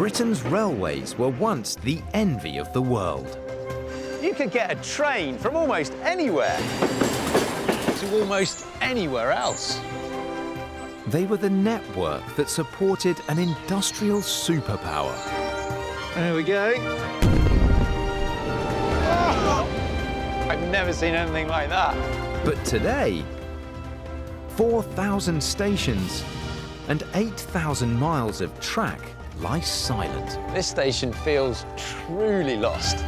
Britain's railways were once the envy of the world. You could get a train from almost anywhere to almost anywhere else. They were the network that supported an industrial superpower. There we go. Oh, I've never seen anything like that. But today, 4,000 stations and 8,000 miles of track lie silent. This station feels truly lost.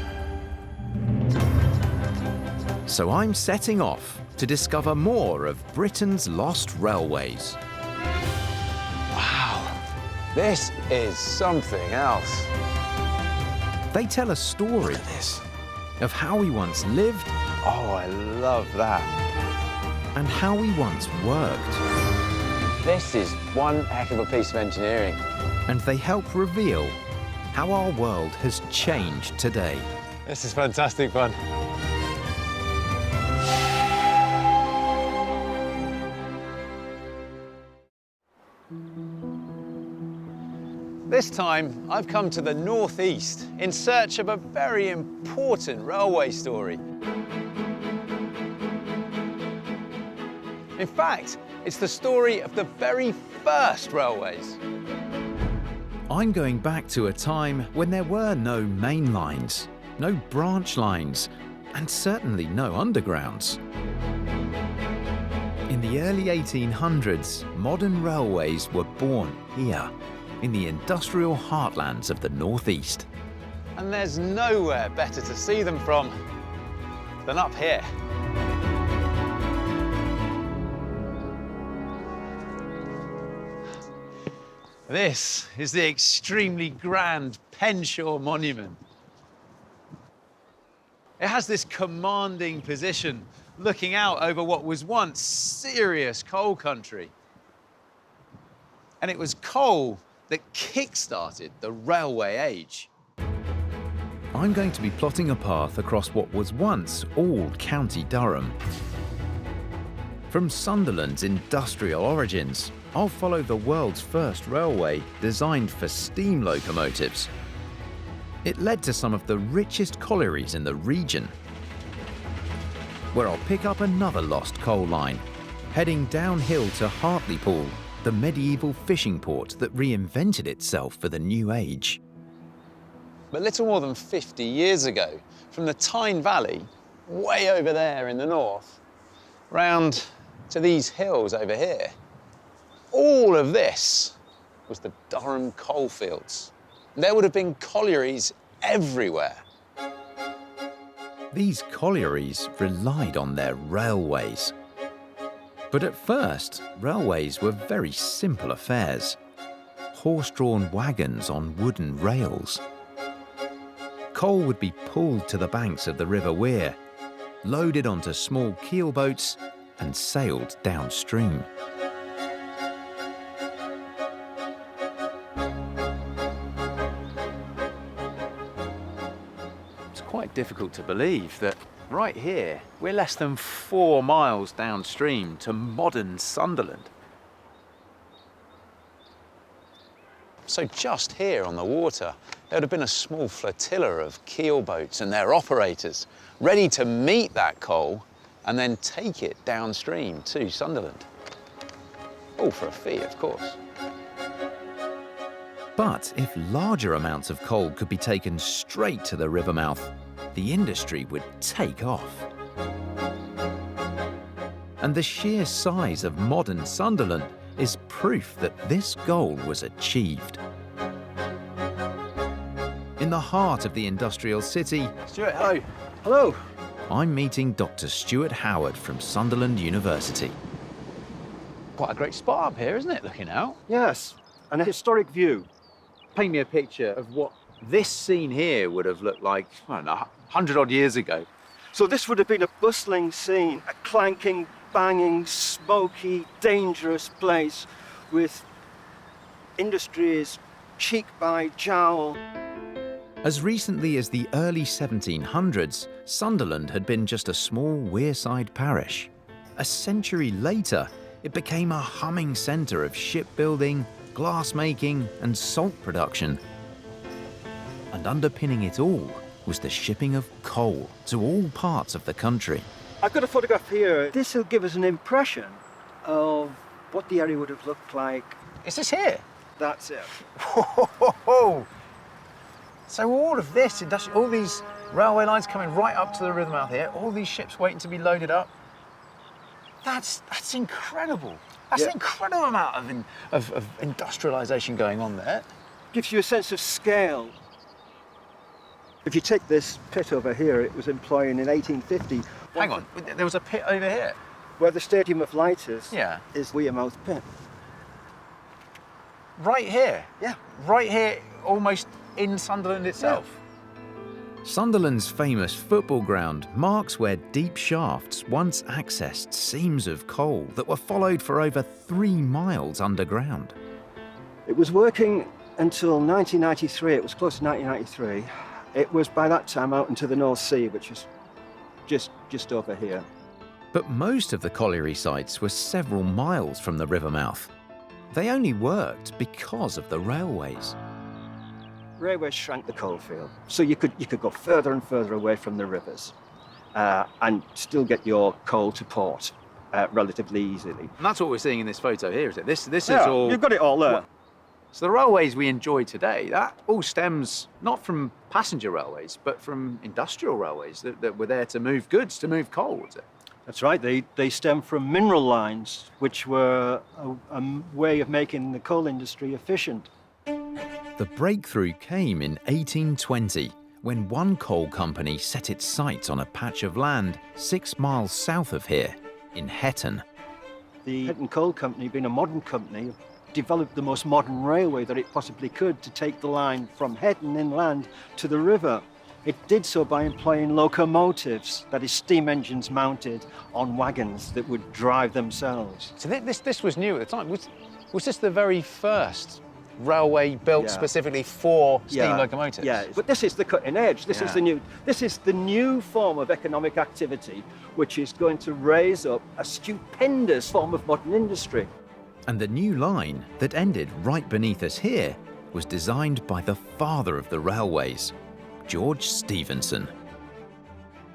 So I'm setting off to discover more of Britain's lost railways. Wow, this is something else. They tell a story of how we once lived. Oh, I love that. And how we once worked. This is one heck of a piece of engineering. And they help reveal how our world has changed today. This is fantastic fun. This time, I've come to the northeast in search of a very important railway story. In fact, it's the story of the very first railways. I'm going back to a time when there were no main lines, no branch lines, and certainly no undergrounds. In the early 1800s, modern railways were born here, in the industrial heartlands of the northeast. And there's nowhere better to see them from than up here. This is the extremely grand Penshaw Monument. It has this commanding position, looking out over what was once serious coal country. And it was coal that kick-started the railway age. I'm going to be plotting a path across what was once all County Durham. From Sunderland's industrial origins, I'll follow the world's first railway designed for steam locomotives. It led to some of the richest collieries in the region, where I'll pick up another lost coal line, heading downhill to Hartlepool, the medieval fishing port that reinvented itself for the new age. But little more than 50 years ago, from the Tyne Valley, way over there in the north, round to these hills over here, all of this was the Durham coalfields. There would have been collieries everywhere. These collieries relied on their railways. But at first, railways were very simple affairs. Horse-drawn wagons on wooden rails. Coal would be pulled to the banks of the River Wear, loaded onto small keelboats and sailed downstream. It's quite difficult to believe that right here, we're less than 4 miles downstream to modern Sunderland. So just here on the water, there would have been a small flotilla of keelboats and their operators ready to meet that coal and then take it downstream to Sunderland. All for a fee, of course. But if larger amounts of coal could be taken straight to the river mouth, the industry would take off. And the sheer size of modern Sunderland is proof that this goal was achieved. In the heart of the industrial city, Stuart, hello. Hello. I'm meeting Dr. Stuart Howard from Sunderland University. Quite a great spot up here, isn't it, looking out? Yes, and a historic view. Paint me a picture of what this scene here would have looked like, I don't know, 100 odd years ago. So this would have been a bustling scene, a clanking, banging, smoky, dangerous place with industries cheek by jowl. As recently as the early 1700s, Sunderland had been just a small wearside parish. A century later, it became a humming centre of shipbuilding, glassmaking and salt production. And underpinning it all was the shipping of coal to all parts of the country. I've got a photograph here. This will give us an impression of what the area would have looked like. Is this here? That's it. So all of this, all these railway lines coming right up to the river mouth here, all these ships waiting to be loaded up. That's incredible. That's an incredible amount of industrialisation going on there. Gives you a sense of scale. If you take this pit over here, it was employing in 1850. Hang on, there was a pit over here? Where the Stadium of Light is Wearmouth Pit. Right here? Yeah. Right here, almost in Sunderland itself? Yeah. Sunderland's famous football ground marks where deep shafts once accessed seams of coal that were followed for over 3 miles underground. It was working until 1993. It was close to 1993. It was by that time out into the North Sea, which is just over here. But most of the colliery sites were several miles from the river mouth. They only worked because of the railways. Railways shrank the coalfield, so you could go further and further away from the rivers and still get your coal to port relatively easily. And that's what we're seeing in this photo here, is it? This is Yeah, all... You've got it all there. So the railways we enjoy today, that all stems not from passenger railways, but from industrial railways that were there to move goods, to move coal, was it? That's right. They stem from mineral lines, which were a way of making the coal industry efficient. The breakthrough came in 1820, when one coal company set its sights on a patch of land 6 miles south of here, in Hetton. The Hetton Coal Company, being a modern company, developed the most modern railway that it possibly could to take the line from Hetton inland to the river. It did so by employing locomotives, that is, steam engines mounted on wagons that would drive themselves. So this was new at the time. Was this the very first railway built specifically for steam locomotives? Yeah, but this is the cutting edge. This is the new form of economic activity, which is going to raise up a stupendous form of modern industry. And the new line that ended right beneath us here was designed by the father of the railways, George Stevenson.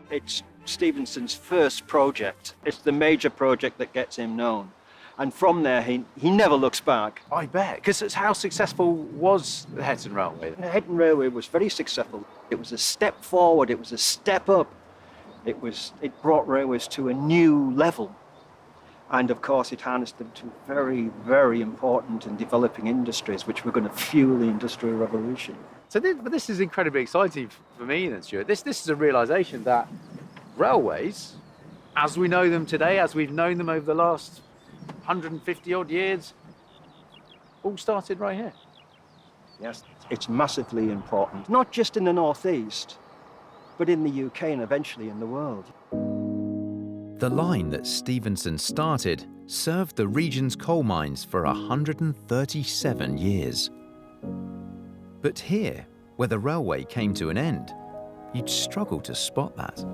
It's Stevenson's first project. It's the major project that gets him known. And from there, he never looks back. I bet, because how successful was the Hetton Railway? The Hetton Railway was very successful. It was a step forward, it was a step up. It brought railways to a new level. And of course, it harnessed them to very, very important and developing industries, which were going to fuel the Industrial Revolution. But this is incredibly exciting for me then, Stuart. This is a realisation that railways, as we know them today, as we've known them over the last 150 odd years, all started right here. Yes, it's massively important, not just in the Northeast, but in the UK and eventually in the world. The line that Stevenson started served the region's coal mines for 137 years. But here, where the railway came to an end, you'd struggle to spot that.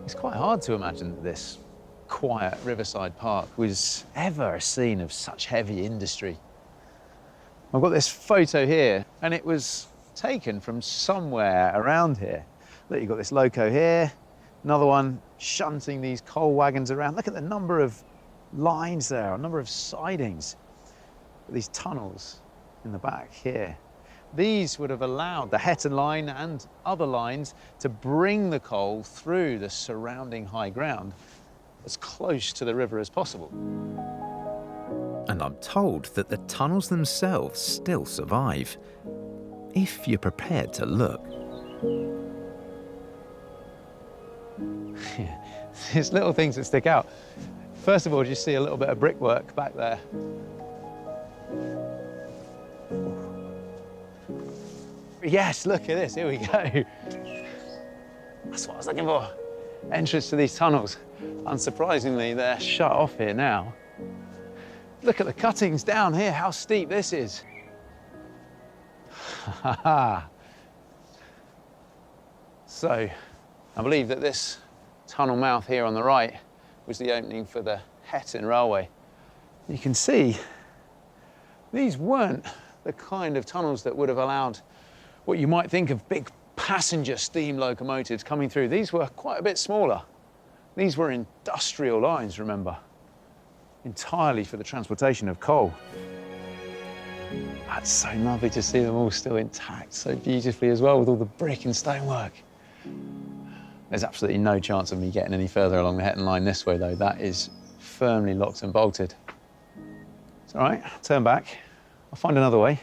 It's quite hard to imagine that this quiet riverside park was ever a scene of such heavy industry. I've got this photo here, and it was taken from somewhere around here. Look, you've got this loco here, another one shunting these coal wagons around. Look at the number of lines there, a number of sidings. These tunnels in the back here. These would have allowed the Hetton line and other lines to bring the coal through the surrounding high ground as close to the river as possible. And I'm told that the tunnels themselves still survive, if you're prepared to look. Yeah, there's little things that stick out. First of all, you see a little bit of brickwork back there. Yes, look at this, here we go. That's what I was looking for. Entrance to these tunnels. Unsurprisingly, they're shut off here now. Look at the cuttings down here, how steep this is. So, I believe that this tunnel mouth here on the right was the opening for the Hetton Railway. You can see these weren't the kind of tunnels that would have allowed what you might think of big passenger steam locomotives coming through. These were quite a bit smaller. These were industrial lines, remember, entirely for the transportation of coal. That's so lovely to see them all still intact so beautifully as well, with all the brick and stonework. There's absolutely no chance of me getting any further along the Hetton line this way, though. That is firmly locked and bolted. It's all right, I'll turn back. I'll find another way.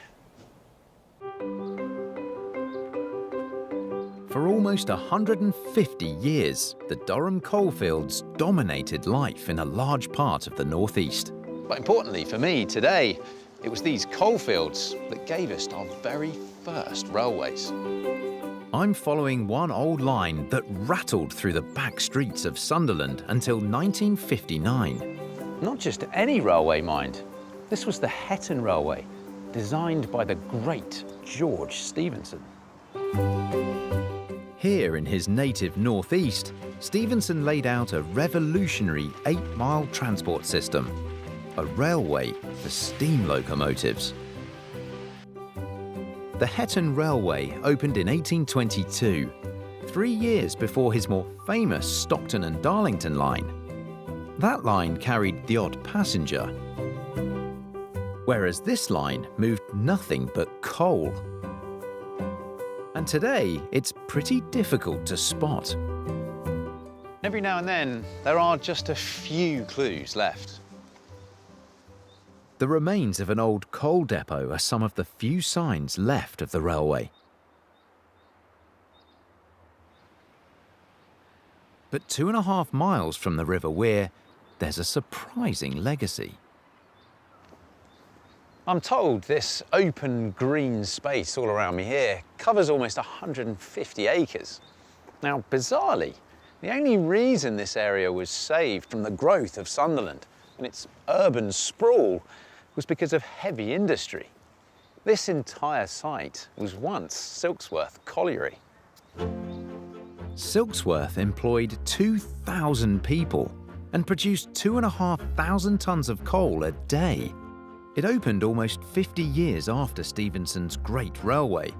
For almost 150 years, the Durham coalfields dominated life in a large part of the northeast. But importantly for me today, it was these coalfields that gave us our very first railways. I'm following one old line that rattled through the back streets of Sunderland until 1959. Not just any railway, mind. This was the Hetton Railway, designed by the great George Stevenson. Here in his native northeast, Stevenson laid out a revolutionary 8-mile transport system, a railway for steam locomotives. The Hetton Railway opened in 1822, 3 years before his more famous Stockton and Darlington line. That line carried the odd passenger, whereas this line moved nothing but coal. And today, it's pretty difficult to spot. Every now and then, there are just a few clues left. The remains of an old coal depot are some of the few signs left of the railway. But 2.5 miles from the River Wear, there's a surprising legacy. I'm told this open green space all around me here covers almost 150 acres. Now, bizarrely, the only reason this area was saved from the growth of Sunderland and its urban sprawl was because of heavy industry. This entire site was once Silksworth Colliery. Silksworth employed 2,000 people and produced 2,500 tons of coal a day. It opened almost 50 years after Stevenson's Great Railway,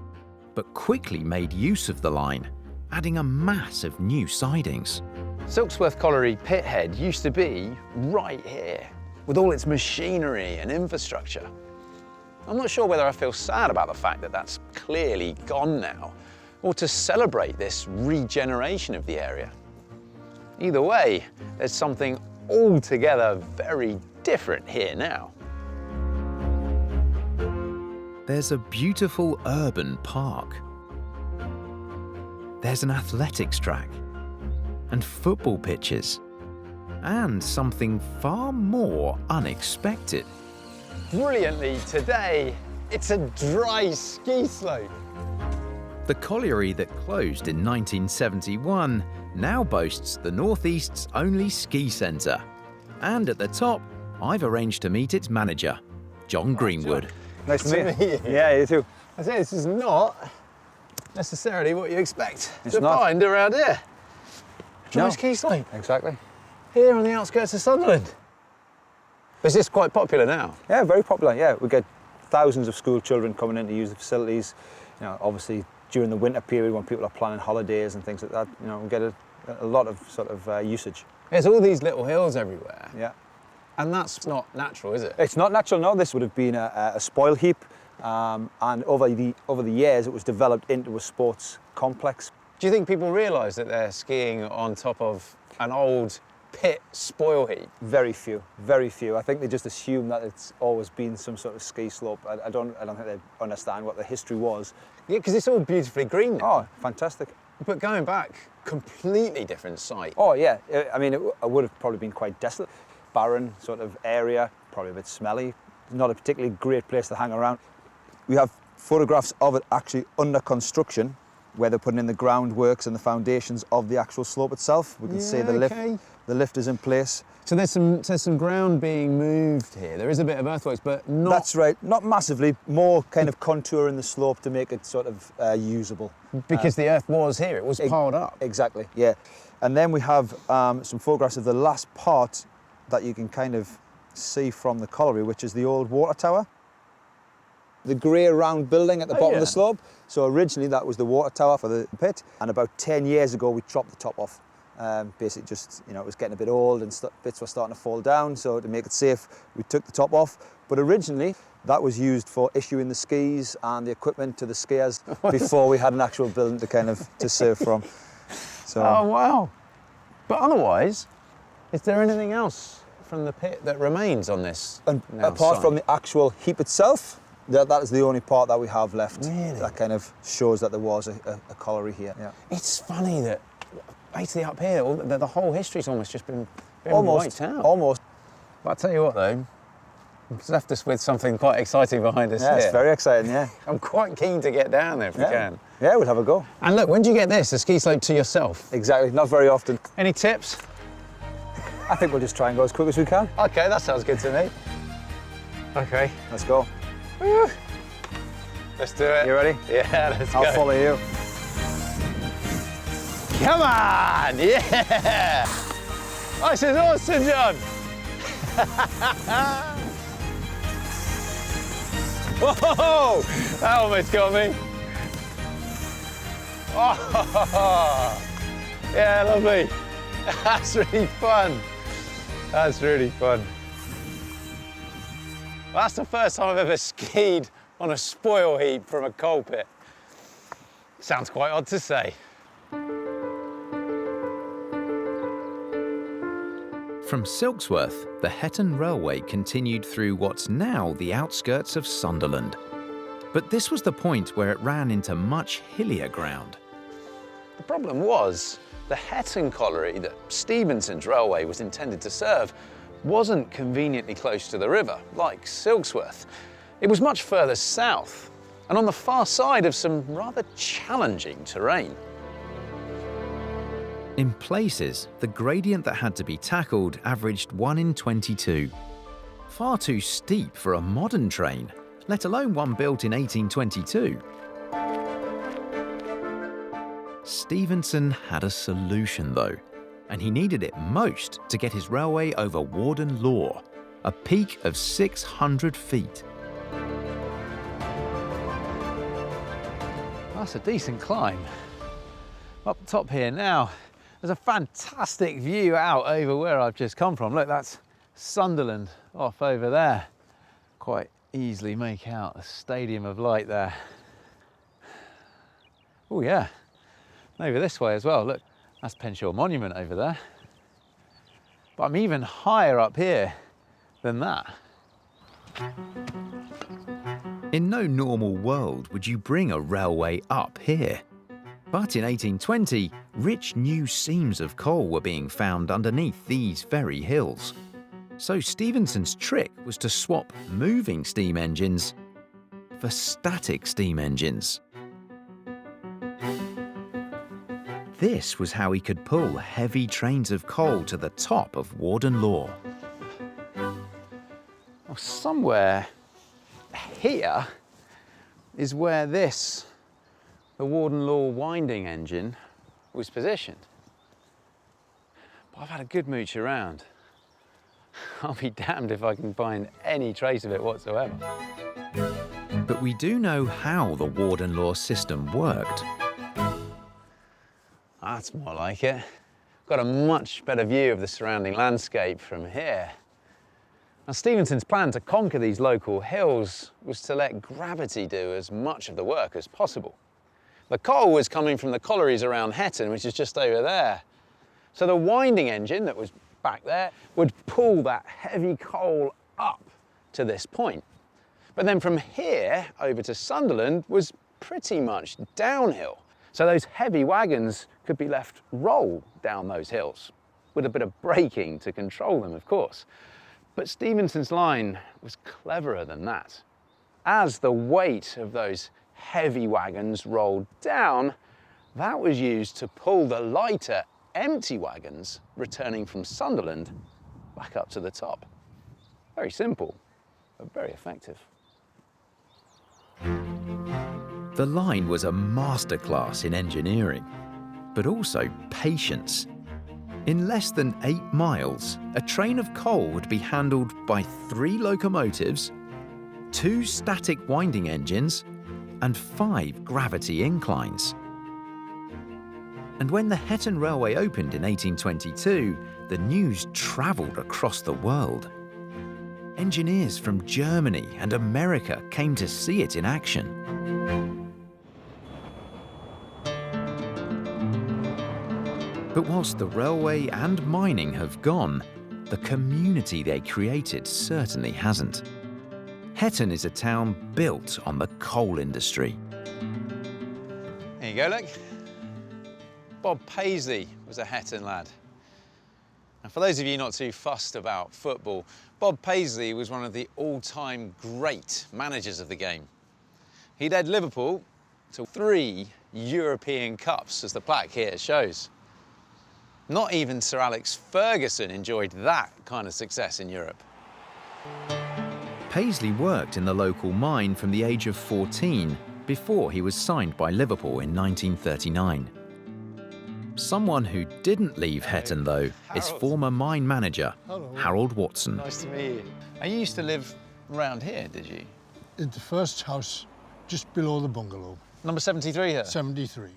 but quickly made use of the line, adding a mass of new sidings. Silksworth Colliery pithead used to be right here, with all its machinery and infrastructure. I'm not sure whether I feel sad about the fact that that's clearly gone now, or to celebrate this regeneration of the area. Either way, there's something altogether very different here now. There's a beautiful urban park. There's an athletics track and football pitches, and something far more unexpected. Brilliantly today, it's a dry ski slope. The colliery that closed in 1971 now boasts the Northeast's only ski centre. And at the top, I've arranged to meet its manager, John Greenwood. Nice to meet you. Yeah, you too. I say this is not necessarily what you expect to not. find around here. Dry No. ski slope. Exactly. Here on the outskirts of Sunderland. Is this quite popular now? Yeah, very popular. Yeah, we get thousands of school children coming in to use the facilities. You know, obviously during the winter period when people are planning holidays and things like that, you know, we get a lot of sort of usage. There's all these little hills everywhere. Yeah. And that's not natural, is it? It's not natural, no. This would have been a spoil heap, and over the years it was developed into a sports complex. Do you think people realise that they're skiing on top of an old pit spoil heap? Very few, very few. I think they just assume that it's always been some sort of ski slope. I don't think they understand what the history was. Yeah, because it's all beautifully green now. Oh, fantastic. But going back, completely different site. Oh yeah, I mean, it would have probably been quite desolate. Barren sort of area, probably a bit smelly. Not a particularly great place to hang around. We have photographs of it actually under construction, where they're putting in the groundworks and the foundations of the actual slope itself. We can see the lift. Okay. The lift is in place. So there's some ground being moved here. There is a bit of earthworks, but not... That's right, not massively, more kind of contour in the slope to make it sort of usable. Because the earth was here, it was piled up. Exactly, yeah. And then we have some photographs of the last part that you can kind of see from the colliery, which is the old water tower. the grey round building at the bottom yeah. of the slope. So originally that was the water tower for the pit, and about 10 years ago we chopped the top off. Basically just, you know, it was getting a bit old and bits were starting to fall down, so to make it safe we took the top off. But originally that was used for issuing the skis and the equipment to the skiers before we had an actual building to kind of to surf from. So, Oh, wow. But otherwise, is there anything else from the pit that remains on this? and now apart site? from the actual heap itself, that is the only part that we have left. Really? That kind of shows that there was a colliery here. Yeah. It's funny that basically up here, the whole history's almost just been Almost. wiped out. Almost. But I'll tell you what though, it's left us with something quite exciting behind us Yeah, here. it's very exciting. Yeah. I'm quite keen to get down there if we can. Yeah, we'll have a go. And look, when do you get this, the ski slope to yourself? Exactly. Not very often. Any tips? I think we'll just try and go as quick as we can. Okay, that sounds good to me. Okay, Let's go. let's do it. You ready? Yeah, let's I'll go. follow you. Come on, yeah! This is awesome, John. Whoa, that almost got me. Oh, yeah, lovely. That's really fun. That's really fun. Well, that's the first time I've ever skied on a spoil heap from a coal pit. Sounds quite odd to say. From Silksworth, the Hetton Railway continued through what's now the outskirts of Sunderland. But this was the point where it ran into much hillier ground. The problem was, the Hetton colliery that Stevenson's railway was intended to serve wasn't conveniently close to the river, like Silksworth. It was much further south, and on the far side of some rather challenging terrain. In places, the gradient that had to be tackled averaged 1 in 22. Far too steep for a modern train, let alone one built in 1822. Stevenson had a solution though, and he needed it most to get his railway over Warden Law, a peak of 600 feet. That's a decent climb. Up top here now, there's a fantastic view out over where I've just come from. Look, that's Sunderland off over there. Quite easily make out a stadium of light there. Oh yeah, over this way as well. Look, that's Penshaw Monument over there. But I'm even higher up here than that. In no normal world would you bring a railway up here. But in 1820, rich new seams of coal were being found underneath these very hills. So Stevenson's trick was to swap moving steam engines for static steam engines. This was how he could pull heavy trains of coal to the top of Warden Law. Well, somewhere here is where this, the Warden Law winding engine, was positioned. But I've had a good mooch around. I'll be damned if I can find any trace of it whatsoever. But we do know how the Warden Law system worked. That's more like it. Got a much better view of the surrounding landscape from here. Now, Stevenson's plan to conquer these local hills was to let gravity do as much of the work as possible. The coal was coming from the collieries around Hetton, which is just over there. So the winding engine that was back there would pull that heavy coal up to this point. But then from here over to Sunderland was pretty much downhill. So those heavy wagons could be left roll down those hills, with a bit of braking to control them, of course. But Stevenson's line was cleverer than that. As the weight of those heavy wagons rolled down, that was used to pull the lighter, empty wagons returning from Sunderland back up to the top. Very simple, but very effective. The line was a masterclass in engineering, but also patience. In less than 8 miles, a train of coal would be handled by 3 locomotives, 2 static winding engines, and 5 gravity inclines. And when the Hetton Railway opened in 1822, the news travelled across the world. Engineers from Germany and America came to see it in action. But whilst the railway and mining have gone, the community they created certainly hasn't. Hetton is a town built on the coal industry. There you go, look. Bob Paisley was a Hetton lad. And for those of you not too fussed about football, Bob Paisley was one of the all-time great managers of the game. He led Liverpool to 3 European Cups, as the plaque here shows. Not even Sir Alex Ferguson enjoyed that kind of success in Europe. Paisley worked in the local mine from the age of 14 before he was signed by Liverpool in 1939. Someone who didn't leave Hetton, though, is former mine manager Harold Watson. Nice to meet you. And you used to live around here, did you? In the first house, just below the bungalow. Number 73 here? 73.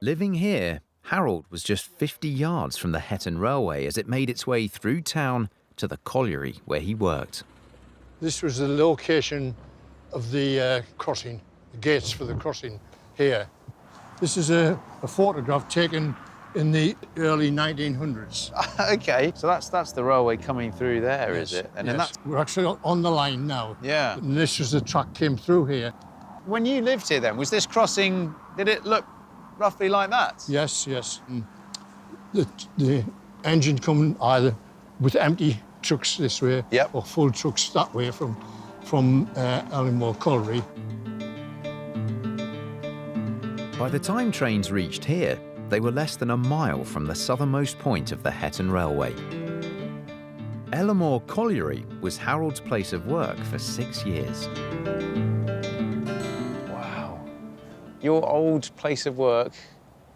Living here, Harold was just 50 yards from the Hetton Railway as it made its way through town to the colliery where he worked. This was the location of the crossing, the gates for the crossing here. This is a photograph taken in the early 1900s. OK, so that's the railway coming through there, Yes, is it? And yes. then that's... We're actually on the line now. Yeah. And this was the track came through here. When you lived here then, was this crossing, did it look roughly like that? Yes, yes. And the engine coming either with empty trucks this way, Yep. or full trucks that way from Ellinmore Colliery. By the time trains reached here, they were less than a mile from the southernmost point of the Hetton Railway. Ellinmore Colliery was Harold's place of work for 6 years. Wow. Your old place of work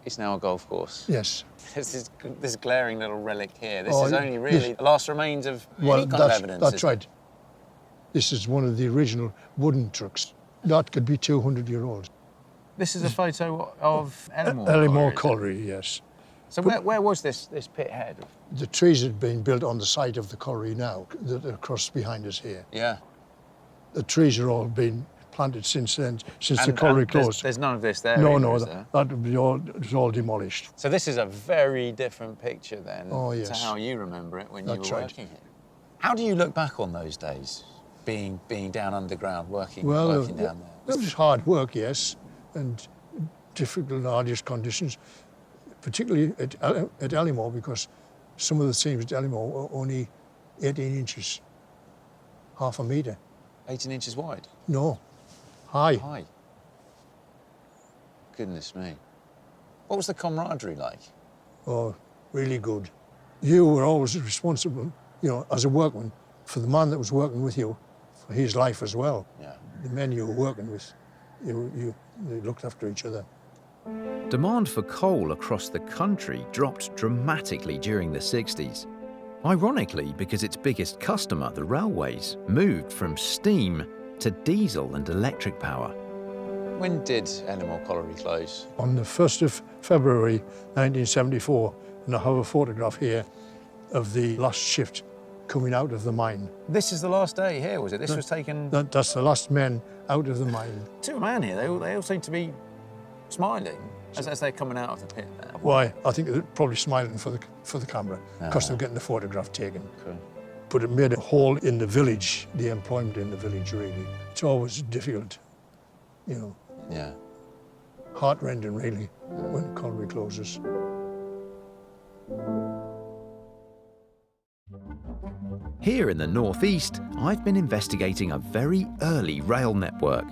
is now a golf course. Yes. There's this glaring little relic here. This Oh, is only really yes. the last remains of Well, any kind of evidence. that's isn't it? right. This is one of the original wooden trucks. That could be 200-year-old. This is a photo of Ellinmore. Ellinmore Colliery, is it? Colliery, yes. So where was this pit head? The trees had been built on the site of the colliery now, that are across behind us here. Yeah. The trees are all been planted since then, since the And colliery there's- closed. There's none of this there. No, either, no, is that there? would be all, it was all demolished. So this is a very different picture then Oh, to yes. how you remember it when That's you were right. working here. How do you look back on those days, being down underground, working Well, down there? it was hard work, yes, and difficult and arduous conditions, particularly at Ellinmore, because some of the seams at Ellinmore were only 18 inches, half a metre. 18 inches wide? No, high. High. Goodness me. What was the camaraderie like? Oh, really good. You were always responsible, you know, as a workman, for the man that was working with you, for his life as well. Yeah. The men you were working with, they looked after each other. Demand for coal across the country dropped dramatically during the 60s. Ironically, because its biggest customer, the railways, moved from steam to diesel and electric power. When did Ellinmore Colliery close? On the 1st of February 1974, and I have a photograph here of the last shift coming out of the mine. This is the last day here, was it? This was taken That's the last men out of the mine. to a man here. They all seem to be smiling as they're coming out of the pit there. Why? I think they're probably smiling for the camera, because they're getting the photograph taken. Okay. But it made a hole in the village, the employment in the village, really. It's always difficult, you know, Yeah. heart-rending, really, when the colliery closes. Here in the northeast, I've been investigating a very early rail network.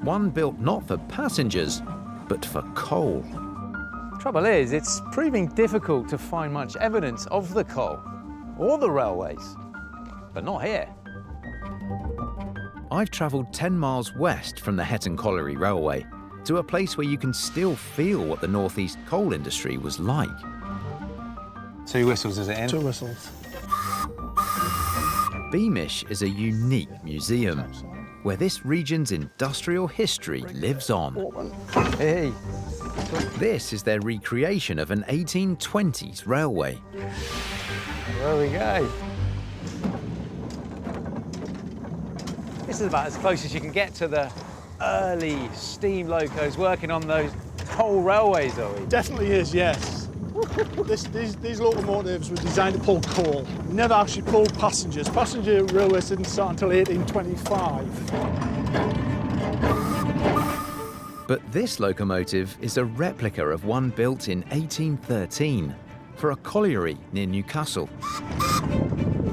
One built not for passengers, but for coal. Trouble is, it's proving difficult to find much evidence of the coal or the railways, but not here. I've travelled 10 miles west from the Hetton Colliery Railway to a place where you can still feel what the northeast coal industry was like. 2 whistles, is it in? 2 whistles. Beamish is a unique museum. where this region's industrial history lives on. Hey. This is their recreation of an 1820s railway. There we go. This is about as close as you can get to the early steam locos working on those coal railways, are we? Definitely is, yes. These locomotives were designed to pull coal. Never actually pulled passengers. Passenger railways didn't start until 1825. But this locomotive is a replica of one built in 1813 for a colliery near Newcastle.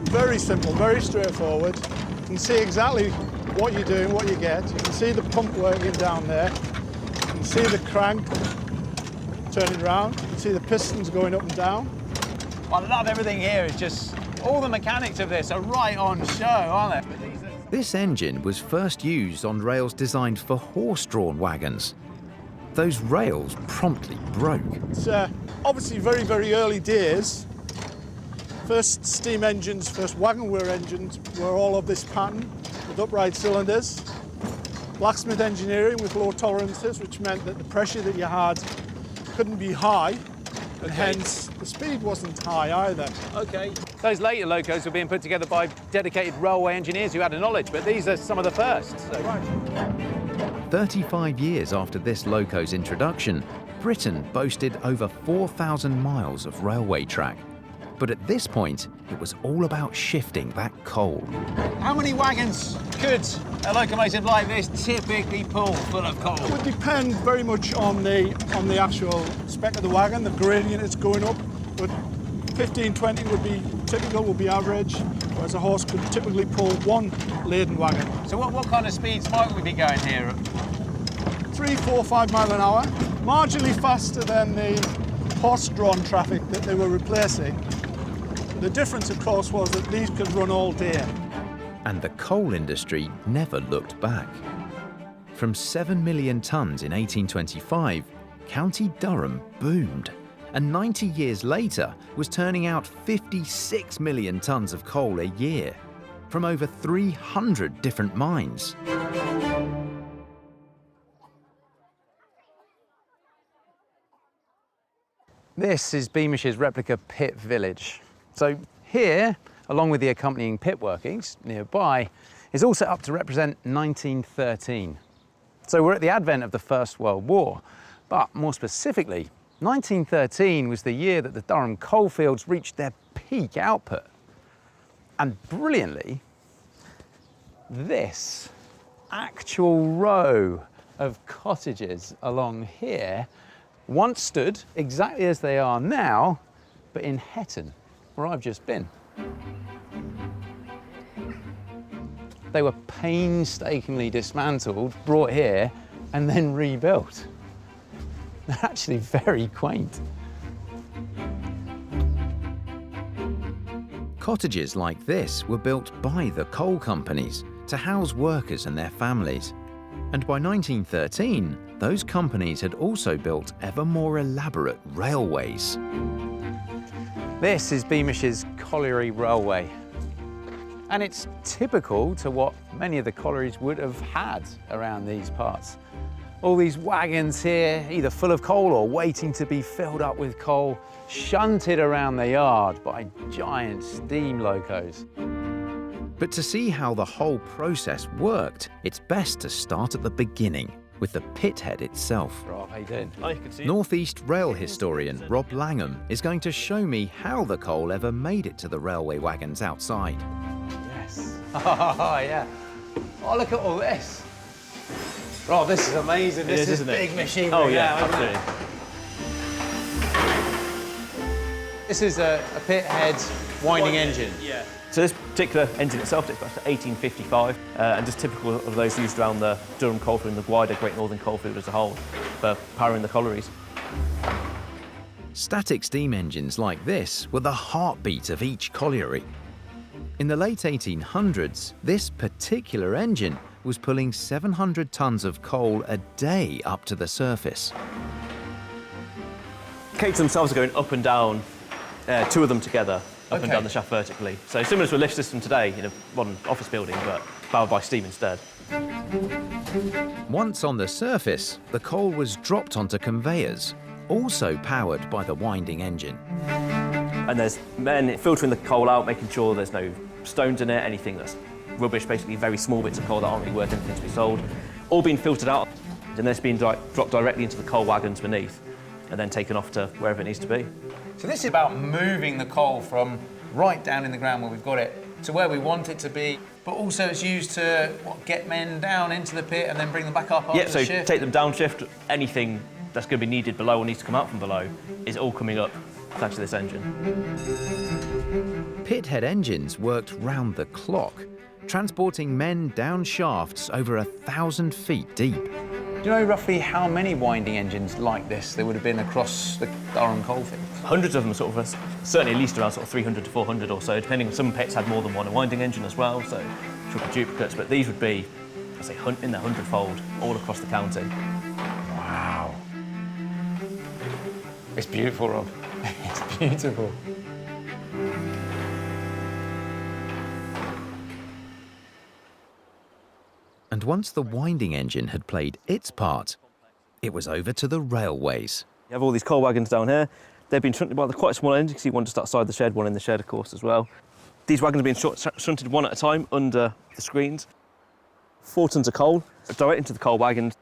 Very simple, very straightforward. You can see exactly what you're doing, what you get. You can see the pump working down there. You can see the crank turning around. You can see the pistons going up and down. I love everything here. It's just all the mechanics of this are right on show, aren't they? This engine was first used on rails designed for horse-drawn wagons. Those rails promptly broke. It's obviously very, very early days. First steam engines, first wagon wheel engines were all of this pattern with upright cylinders. Blacksmith engineering with low tolerances, which meant that the pressure that you had couldn't be high, and hence the speed wasn't high either. Okay. Those later locos were being put together by dedicated railway engineers who had the knowledge, but these are some of the first. So. Right. 35 years after this loco's introduction, Britain boasted over 4,000 miles of railway track. But at this point, it was all about shifting that coal. How many wagons could a locomotive like this typically pull full of coal? It would depend very much on the actual spec of the wagon, the gradient it's going up. But 15, 20 would be typical, would be average, whereas a horse could typically pull one laden wagon. So what kind of speeds might we be going here? 3, 4, 5 miles an hour, marginally faster than the horse-drawn traffic that they were replacing. The difference, of course, was that these could run all day. And the coal industry never looked back. From 7 million tonnes in 1825, County Durham boomed, and 90 years later was turning out 56 million tonnes of coal a year from over 300 different mines. This is Beamish's replica pit village. So here, along with the accompanying pit workings nearby, is all set up to represent 1913. So we're at the advent of the First World War, but more specifically, 1913 was the year that the Durham coalfields reached their peak output. And brilliantly, this actual row of cottages along here once stood exactly as they are now, but in Hetton, where I've just been. They were painstakingly dismantled, brought here, and then rebuilt. They're actually very quaint. Cottages like this were built by the coal companies to house workers and their families. And by 1913, those companies had also built ever more elaborate railways. This is Beamish's colliery railway. And it's typical to what many of the collieries would have had around these parts. All these wagons here, either full of coal or waiting to be filled up with coal, shunted around the yard by giant steam locos. But to see how the whole process worked, it's best to start at the beginning, with the pithead itself. Rob, how you doing? Oh, you can see. Northeast rail historian Rob Langham is going to show me how the coal ever made it to the railway wagons outside. Yes. Oh, yeah. Oh, look at all this. Rob, this is amazing. This is big machinery. Oh, yeah, now, isn't it? absolutely. This is a pithead winding engine. Yeah. So this particular engine itself dates back to 1855, and just typical of those used around the Durham coalfield and the wider Great Northern coalfield as a whole for powering the collieries. Static steam engines like this were the heartbeat of each colliery. In the late 1800s, this particular engine was pulling 700 tonnes of coal a day up to the surface. Cakes themselves are going up and down, two of them together, up and down the shaft vertically. So similar to a lift system today in a modern office building, but powered by steam instead. Once on the surface, the coal was dropped onto conveyors, also powered by the winding engine. And there's men filtering the coal out, making sure there's no stones in it, anything that's rubbish, basically very small bits of coal that aren't really worth anything to be sold, all being filtered out, and then it's being dropped directly into the coal wagons beneath, and then taken off to wherever it needs to be. So this is about moving the coal from right down in the ground where we've got it to where we want it to be, but also it's used to get men down into the pit and then bring them back up after the shift? Take them downshift. Anything that's going to be needed below or needs to come out from below is all coming up thanks to this engine. Pithead engines worked round the clock, transporting men down shafts over 1,000 feet deep. Do you know roughly how many winding engines like this there would have been across the Durham coalfields? Hundreds of them, sort of, certainly at least around sort of 300 to 400 or so, depending. Some pits had more than one winding engine as well, so should be duplicates, but these would be, I'd say, in the 100-fold all across the county. Wow. It's beautiful, Rob. It's beautiful. And once the winding engine had played its part, it was over to the railways. You have all these coal wagons down here. They've been shunted by quite a small engine. You can see one just outside the shed, one in the shed, of course, as well. These wagons have been shunted one at a time under the screens. 4 tons of coal direct into the coal wagons.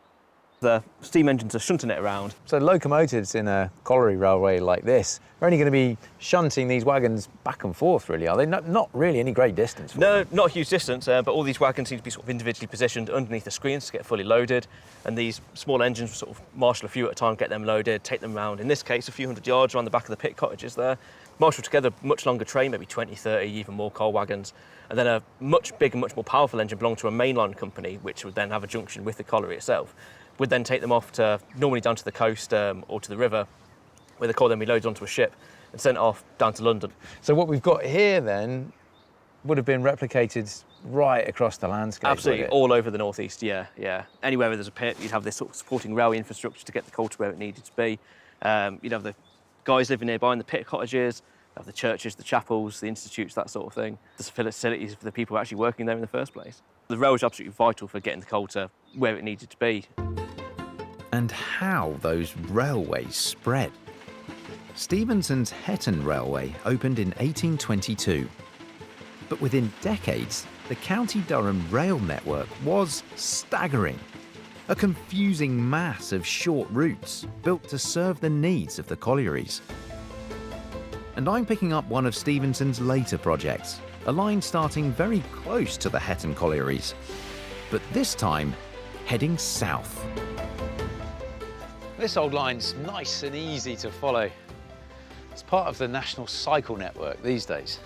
The steam engines are shunting it around. So locomotives in a colliery railway like this are only going to be shunting these wagons back and forth, really, are they? Not really any great distance. No, not a huge distance, but all these wagons seem to be sort of individually positioned underneath the screens to get fully loaded, and these small engines will sort of marshal a few at a time, get them loaded, take them around, in this case, a few hundred yards around the back of the pit cottages there, marshal together a much longer train, maybe 20, 30, even more coal wagons, and then a much bigger, much more powerful engine belonging to a mainline company, which would then have a junction with the colliery itself, would then take them off to, normally down to the coast or to the river, where the coal then be loaded onto a ship and sent off down to London. So what we've got here then would have been replicated right across the landscape. Absolutely, all over the northeast, yeah. Anywhere where there's a pit, you'd have this sort of supporting railway infrastructure to get the coal to where it needed to be. You'd have the guys living nearby in the pit cottages, you'd have the churches, the chapels, the institutes, that sort of thing. The facilities for the people actually working there in the first place. The rail was absolutely vital for getting the coal to where it needed to be. And how those railways spread. Stevenson's Hetton Railway opened in 1822. But within decades, the County Durham rail network was staggering. A confusing mass of short routes built to serve the needs of the collieries. And I'm picking up one of Stevenson's later projects, a line starting very close to the Hetton collieries, but this time heading south. This old line's nice and easy to follow. It's part of the National Cycle Network these days.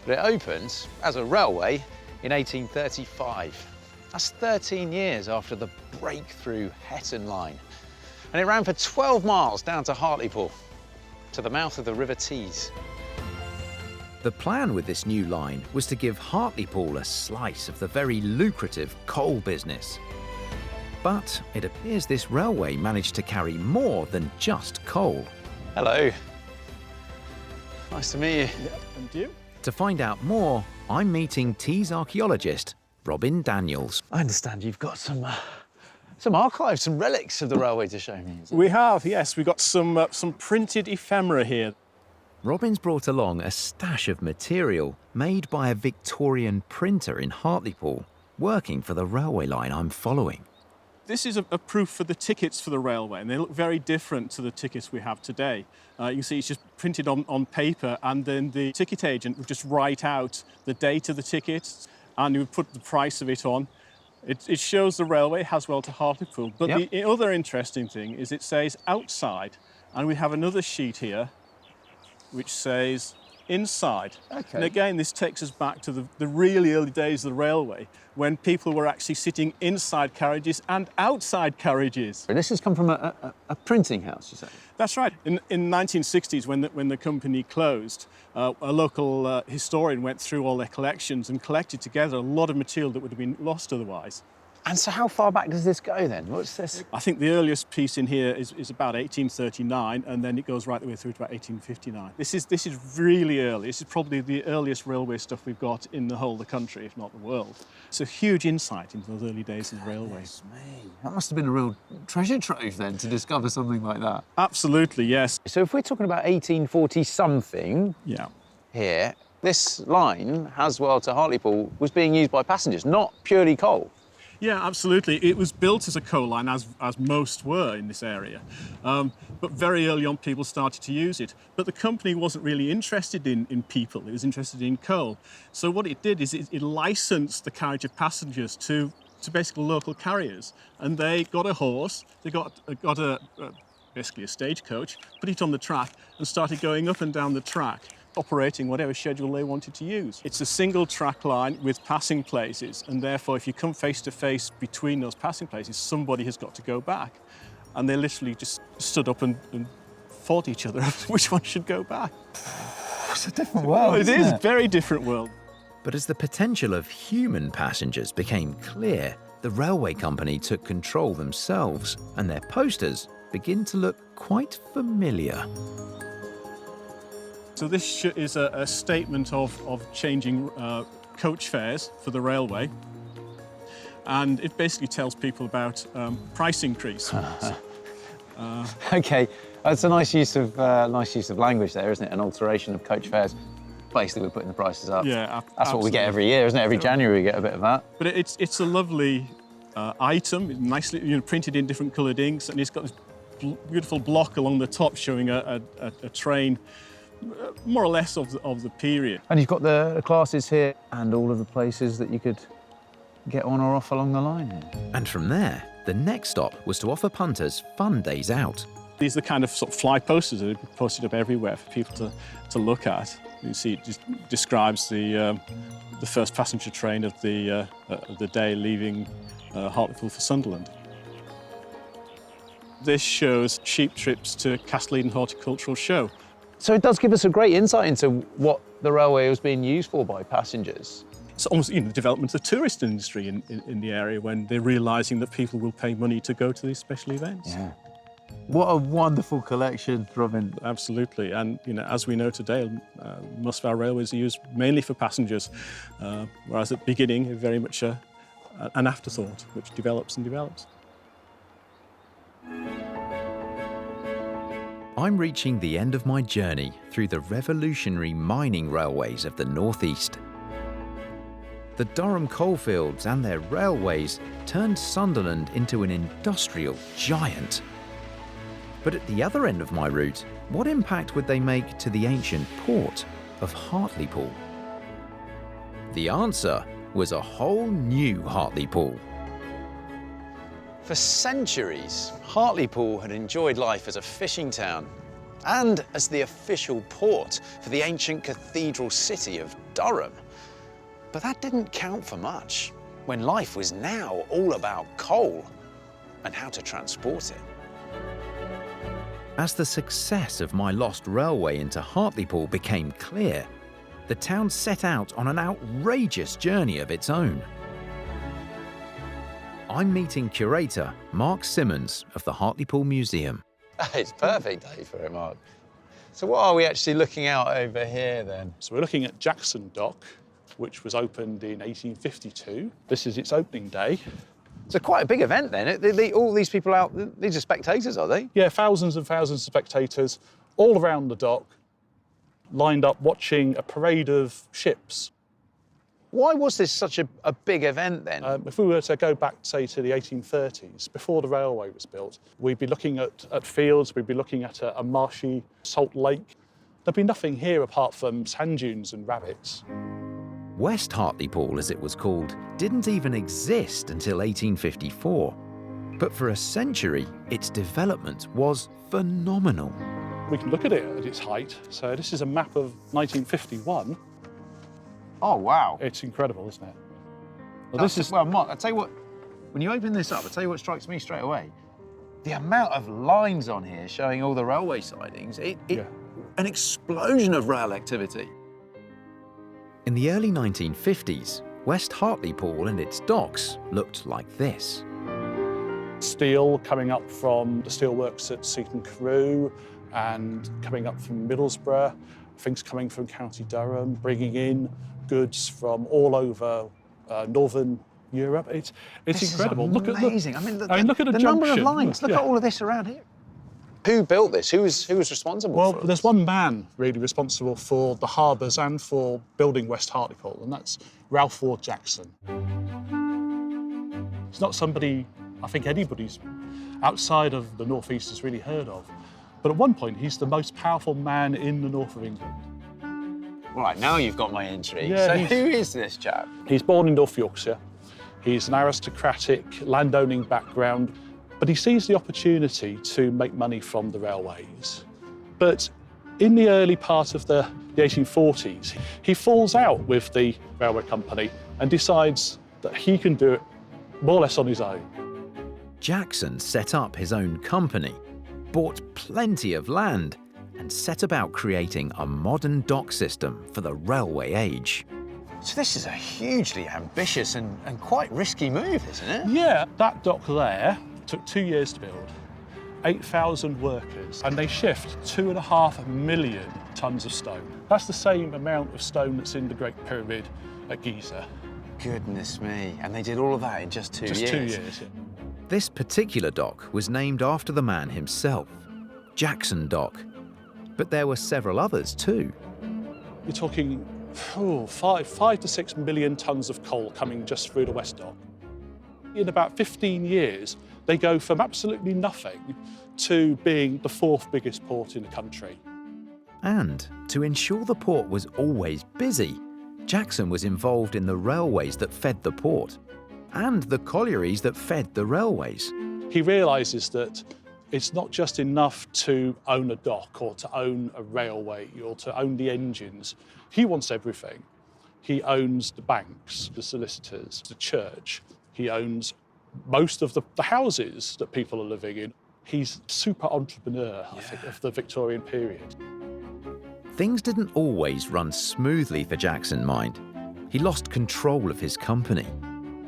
But it opened as a railway in 1835. That's 13 years after the breakthrough Hetton line. And it ran for 12 miles down to Hartlepool, to the mouth of the River Tees. The plan with this new line was to give Hartlepool a slice of the very lucrative coal business. But it appears this railway managed to carry more than just coal. Hello. Nice to meet you. Yeah, and you? To find out more, I'm meeting Tees archaeologist Robin Daniels. I understand you've got some archives, some relics of the railway to show me. We have, yes. We've got some printed ephemera here. Robin's brought along a stash of material made by a Victorian printer in Hartlepool, working for the railway line I'm following. This is a proof for the tickets for the railway, and they look very different to the tickets we have today. You can see it's just printed on paper, and then the ticket agent would just write out the date of the ticket, and he would put the price of it on. It shows the railway Haswell to Hartlepool. But Yep. The other interesting thing is it says outside, and we have another sheet here which says inside. Okay. And again, this takes us back to the really early days of the railway, when people were actually sitting inside carriages and outside carriages. This has come from a printing house, you say? That's right. In the 1960s, when the company closed, a local historian went through all their collections and collected together a lot of material that would have been lost otherwise. And so how far back does this go then? What's this? I think the earliest piece in here is about 1839, and then it goes right the way through to about 1859. This is really early. This is probably the earliest railway stuff we've got in the whole of the country, if not the world. It's a huge insight into those early days of the railway. That must have been a real treasure trove then to discover something like that. Absolutely, yes. So if we're talking about 1840 something Yeah. here, this line, Haswell to Hartlepool, was being used by passengers, not purely coal. Yeah, absolutely. It was built as a coal line, as most were in this area. But very early on, people started to use it. But the company wasn't really interested in people. It was interested in coal. So what it did is it licensed the carriage of passengers to basically local carriers. And they got a horse, they got basically a stagecoach, put it on the track and started going up and down the track, operating whatever schedule they wanted to use. It's a single track line with passing places, and therefore if you come face to face between those passing places, somebody has got to go back. And they literally just stood up and fought each other which one should go back. It's a different world, It is a very different world. But as the potential of human passengers became clear, the railway company took control themselves, and their posters begin to look quite familiar. So this is a statement of changing coach fares for the railway. And it basically tells people about price increase. OK, that's a nice use of language there, isn't it? An alteration of coach fares. Basically, we're putting the prices up. Yeah, that's what we get every year, isn't it? Every January we get a bit of that. But it's a lovely item, nicely printed in different coloured inks, and it's got this beautiful block along the top showing a train, more or less of the period. And you've got the classes here and all of the places that you could get on or off along the line here. And from there, the next stop was to offer punters fun days out. These are the kind of sort of fly posters that are posted up everywhere for people to look at. You see, it just describes the first passenger train of the day leaving Hartlepool for Sunderland. This shows sheep trips to Castle Eden Horticultural Show. So it does give us a great insight into what the railway was being used for by passengers. It's almost the development of the tourist industry in the area when they're realising that people will pay money to go to these special events. Yeah. What a wonderful collection, Robin. Absolutely, and as we know today, most of our railways are used mainly for passengers, whereas at the beginning, they're very much an afterthought, which develops and develops. I'm reaching the end of my journey through the revolutionary mining railways of the Northeast. The Durham coalfields and their railways turned Sunderland into an industrial giant. But at the other end of my route, what impact would they make to the ancient port of Hartlepool? The answer was a whole new Hartlepool. For centuries, Hartlepool had enjoyed life as a fishing town and as the official port for the ancient cathedral city of Durham. But that didn't count for much when life was now all about coal and how to transport it. As the success of my lost railway into Hartlepool became clear, the town set out on an outrageous journey of its own. I'm meeting curator Mark Simmons of the Hartlepool Museum. It's perfect day for it, Mark. So what are we actually looking out over here then? So we're looking at Jackson Dock, which was opened in 1852. This is its opening day. It's quite a big event then. All these people out, these are spectators, are they? Yeah, thousands and thousands of spectators all around the dock, lined up watching a parade of ships. Why was this such a big event then? If we were to go back, say, to the 1830s, before the railway was built, we'd be looking at fields, we'd be looking at a marshy salt lake. There'd be nothing here apart from sand dunes and rabbits. West Hartlepool, as it was called, didn't even exist until 1854. But for a century, its development was phenomenal. We can look at it at its height. So this is a map of 1951. Oh, wow. It's incredible, isn't it? Well, Mark, I'll tell you what, when you open this up, I'll tell you what strikes me straight away. The amount of lines on here showing all the railway sidings, an explosion of rail activity. In the early 1950s, West Hartlepool and its docks looked like this. Steel coming up from the steelworks at Seaton Carew and coming up from Middlesbrough, things coming from County Durham, bringing in goods from all over northern Europe. It's This incredible. Is amazing. Look at the the number of junction. lines. Look at all of this around here. Who built this? Who was responsible Well, for it? there's one man really responsible for the harbours and for building West Hartlepool, and that's Ralph Ward Jackson. It's not somebody I think anybody's outside of the North East has really heard of. But at one point, he's the most powerful man in the north of England. Right, now you've got my intrigue. Yeah, So who is this chap? He's born in North Yorkshire. He's an aristocratic, landowning background, but he sees the opportunity to make money from the railways. But in the early part of the 1840s, he falls out with the railway company and decides that he can do it more or less on his own. Jackson set up his own company, bought plenty of land, and set about creating a modern dock system for the railway age. So this is a hugely ambitious and quite risky move, isn't it? Yeah, that dock there took 2 years to build, 8,000 workers, and they shift 2.5 million tonnes of stone. That's the same amount of stone that's in the Great Pyramid at Giza. Goodness me, and they did all of that in just 2 years? Just 2 years, yeah. This particular dock was named after the man himself, Jackson Dock. But there were several others too. You're talking 5 to 6 million tonnes of coal coming just through the West Dock. In about 15 years, they go from absolutely nothing to being the 4th biggest port in the country. And to ensure the port was always busy, Jackson was involved in the railways that fed the port and the collieries that fed the railways. He realises that it's not just enough to own a dock or to own a railway or to own the engines. He wants everything. He owns the banks, the solicitors, the church. He owns most of the houses that people are living in. He's super entrepreneur, I think, of the Victorian period. Things didn't always run smoothly for Jackson, mind. He lost control of his company,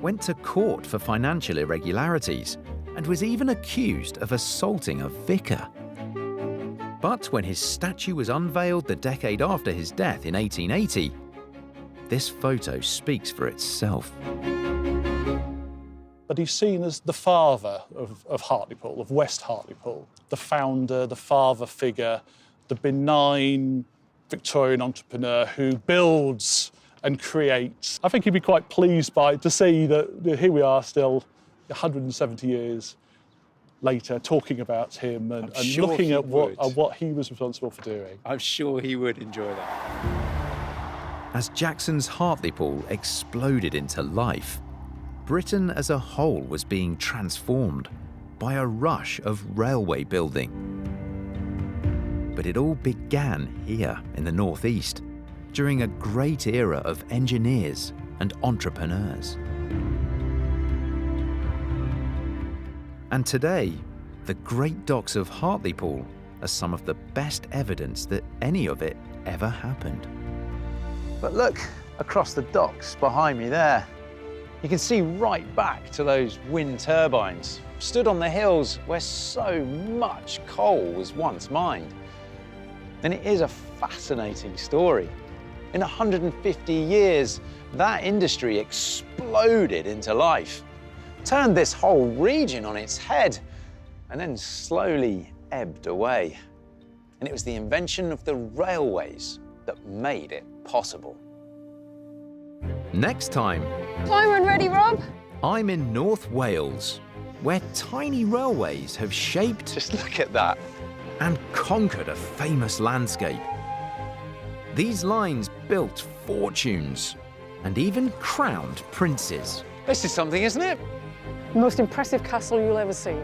went to court for financial irregularities, and was even accused of assaulting a vicar. But when his statue was unveiled the decade after his death in 1880, this photo speaks for itself. But he's seen as the father of Hartlepool, of West Hartlepool, the founder, the father figure, the benign Victorian entrepreneur who builds and creates. I think he'd be quite pleased to see that here we are still 170 years later talking about him and looking at what he was responsible for doing. I'm sure he would enjoy that. As Jackson's Hartlepool exploded into life, Britain as a whole was being transformed by a rush of railway building. But it all began here in the North East, during a great era of engineers and entrepreneurs. And today, the great docks of Hartlepool are some of the best evidence that any of it ever happened. But look across the docks behind me there. You can see right back to those wind turbines, stood on the hills where so much coal was once mined. And it is a fascinating story. In 150 years, that industry exploded into life, turned this whole region on its head, and then slowly ebbed away. And it was the invention of the railways that made it possible. Next time, Timer ready, Rob? I'm in North Wales, where tiny railways have shaped Just look at that. and conquered a famous landscape. These lines built fortunes and even crowned princes. This is something, isn't it? Most impressive castle you'll ever see.